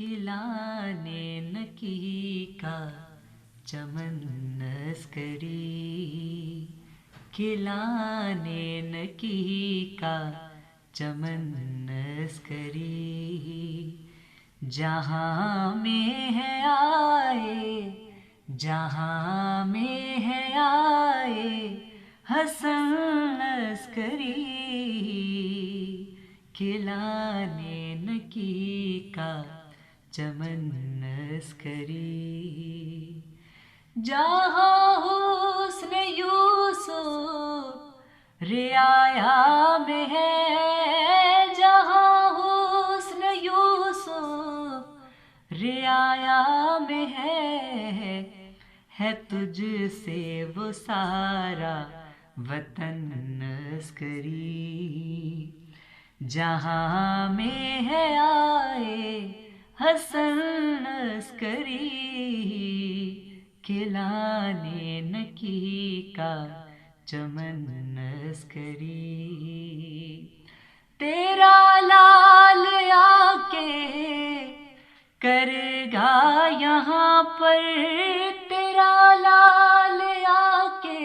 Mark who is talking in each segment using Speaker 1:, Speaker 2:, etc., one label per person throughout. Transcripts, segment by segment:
Speaker 1: کھلانے نکی کا چمن عسکری، کھلانے نکی کا چمن عسکری، جہاں میں ہے آئے، جہاں میں ہے آئے حسن عسکری، کھلانے نکی کا چمن عسکری، جہاں حسن یوسف رعایا میں ہے، جہاں حسن یوسف رعایا میں ہے تجھ سے وہ سارا وطن عسکری، جہاں میں ہے آئے حسن عسکری، کھلانے نکی کا چمن عسکری، تیرا لال آ کے کرے گا یہاں پر، تیرا لال آ کے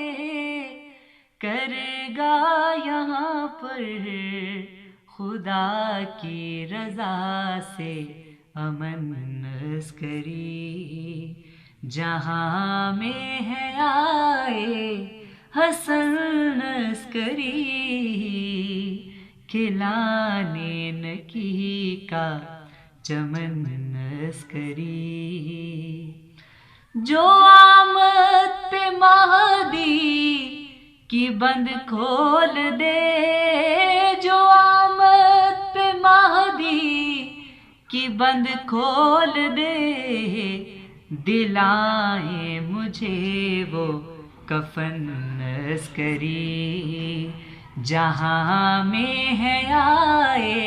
Speaker 1: کرے گا یہاں پر خدا کی رضا سے امن عسکری، جہاں میں ہے آئے حسن عسکری، کھلانے نکی کا چمن عسکری، جو آمد پہ مہدی کی بند کھول دے، جو آمد پہ مہدی کی بند کھول دے، دلائیں مجھے وہ کفن عسکری، جہاں میں ہے آئے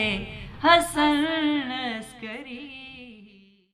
Speaker 1: حسن